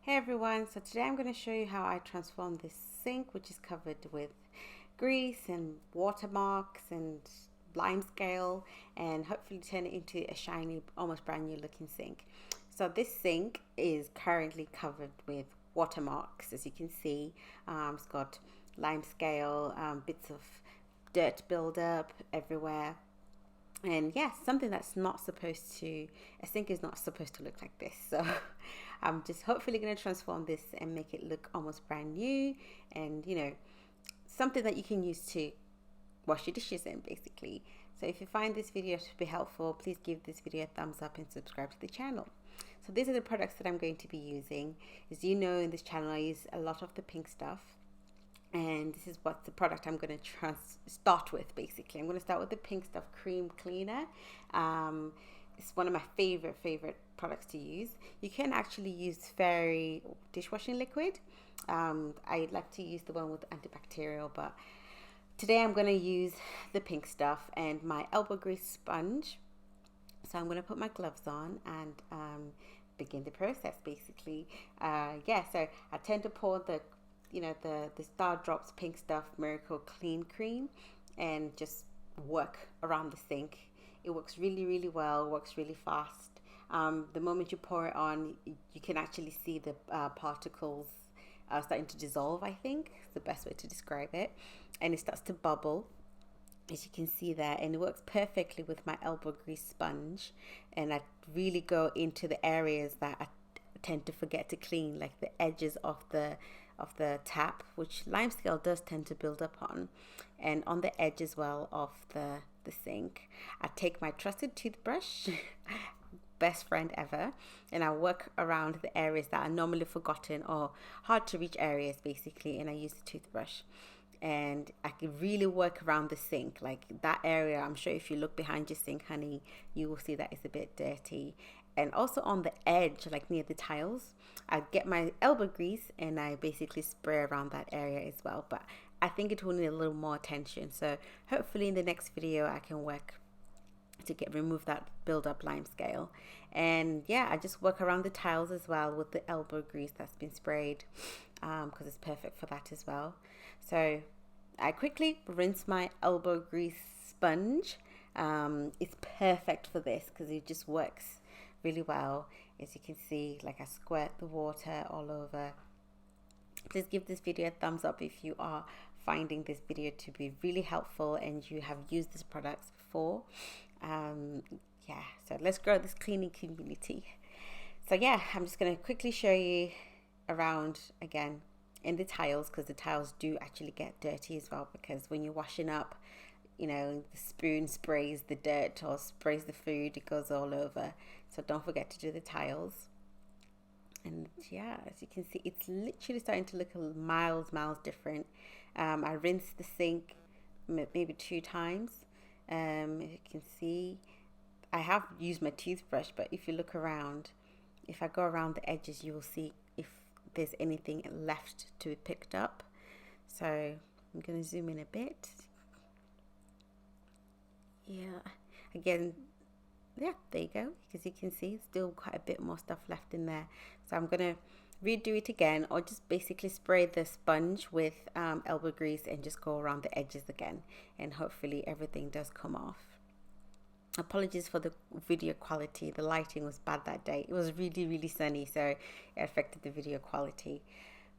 Hey everyone, so today I'm going to show you how I transform this sink, which is covered with grease and watermarks and limescale, and hopefully turn it into a shiny, almost brand new looking sink. So this sink is currently covered with watermarks, as you can see. It's got limescale, bits of dirt buildup everywhere. And yeah, something that's not supposed to, a sink is not supposed to look like this. So I'm just hopefully going to transform this and make it look almost brand new, and something that you can use to wash your dishes in, basically. So if you find this video to be helpful, please give this video a thumbs up and subscribe to the channel. So these are the products that I'm going to be using. As you know, in this channel I use a lot of the pink stuff, and this is what the product I'm going to start with. Basically, I'm going to start with the pink stuff cream cleaner. It's one of my favorite products to use. You can actually use fairy dishwashing liquid. I like to use the one with antibacterial, but today I'm going to use the pink stuff and my elbow grease sponge. So I'm going to put my gloves on and begin the process, basically. So I tend to pour the Star Drops Pink Stuff Miracle Clean Cream and just work around the sink. It works really well, works really fast. The moment you pour it on, you can actually see the particles starting to dissolve, I think is the best way to describe it. And it starts to bubble, as you can see there, and it works perfectly with my elbow grease sponge. And I really go into the areas that I tend to forget to clean, like the edges of the tap, which limescale does tend to build up on, and on the edge as well of the sink. I take my trusted toothbrush, best friend ever, and I work around the areas that are normally forgotten or hard to reach areas, basically, and I use the toothbrush. And I can really work around the sink, like that area. I'm sure if you look behind your sink, honey, you will see that it's a bit dirty. And also on the edge, like near the tiles, I get my elbow grease and I basically spray around that area as well. But I think it will need a little more attention. So hopefully in the next video I can work to remove that build up limescale. And yeah, I just work around the tiles as well with the elbow grease that's been sprayed, because it's perfect for that as well. So I quickly rinse my elbow grease sponge. It's perfect for this because it just works really well. As you can see, like I squirt the water all over. Please give this video a thumbs up if you are finding this video to be really helpful and you have used these products before. So let's grow this cleaning community. So yeah, I'm just going to quickly show you around again in the tiles, because the tiles do actually get dirty as well, because when you're washing up, the spoon sprays the dirt or sprays the food, it goes all over. So don't forget to do the tiles. And yeah, as you can see, it's literally starting to look miles different. I rinse the sink maybe 2 times. As you can see, I have used my toothbrush, but if you look around, if I go around the edges, you will see if there's anything left to be picked up. So I'm going to zoom in a bit. Yeah, again, yeah, there you go. As you can see, still quite a bit more stuff left in there. So I'm going to redo it again, or just basically spray the sponge with elbow grease and just go around the edges again, and hopefully everything does come off. Apologies for the video quality. The lighting was bad that day. It was really sunny, so it affected the video quality.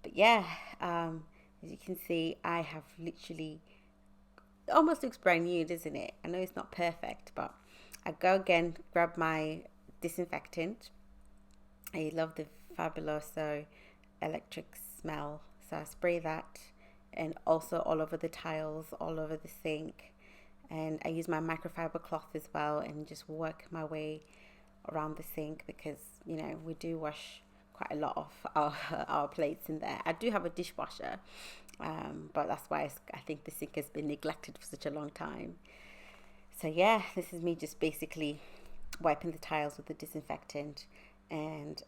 But yeah, as you can see, I have literally, almost looks brand new, doesn't it? I know it's not perfect, but I go again, grab my disinfectant. I love the Fabuloso electric smell, so I spray that, and also all over the tiles, all over the sink. And I use my microfiber cloth as well and just work my way around the sink, because we do wash quite a lot of our plates in there. I do have a dishwasher, but that's why I think the sink has been neglected for such a long time. So yeah, this is me just basically wiping the tiles with the disinfectant and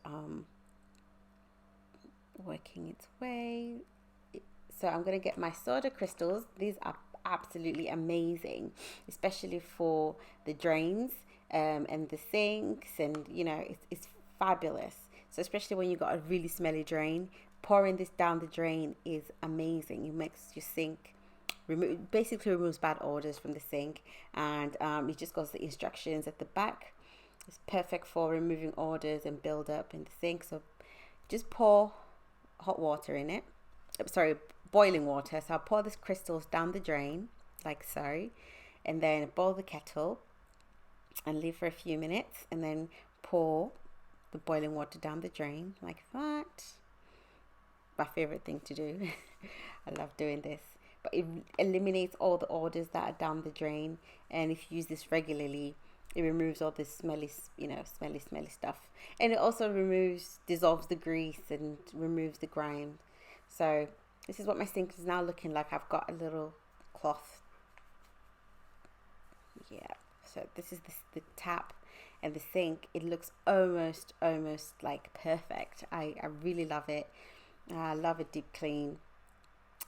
working its way. So I'm going to get my soda crystals. These are absolutely amazing, especially for the drains and the sinks, and it's fabulous. So especially when you've got a really smelly drain, pouring this down the drain is amazing. It makes your sink basically removes bad odors from the sink, and it just got the instructions at the back. It's perfect for removing odors and build up in the sink. So just pour hot water in it, sorry, boiling water. So I'll pour this crystals down the drain like so, and then boil the kettle and leave for a few minutes, and then pour the boiling water down the drain like that. My favorite thing to do. I love doing this, but it eliminates all the odors that are down the drain, and if you use this regularly, it removes all this smelly, smelly stuff, and it also dissolves the grease and removes the grime. So this is what my sink is now looking like. I've got a little cloth. Yeah, so this is the tap and the sink. It looks almost like perfect. I really love it. I love a deep clean.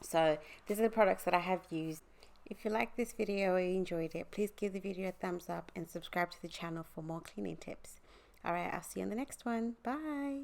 So these are the products that I have used. If you like this video or you enjoyed it, please give the video a thumbs up and subscribe to the channel for more cleaning tips. All right, I'll see you on the next one. Bye.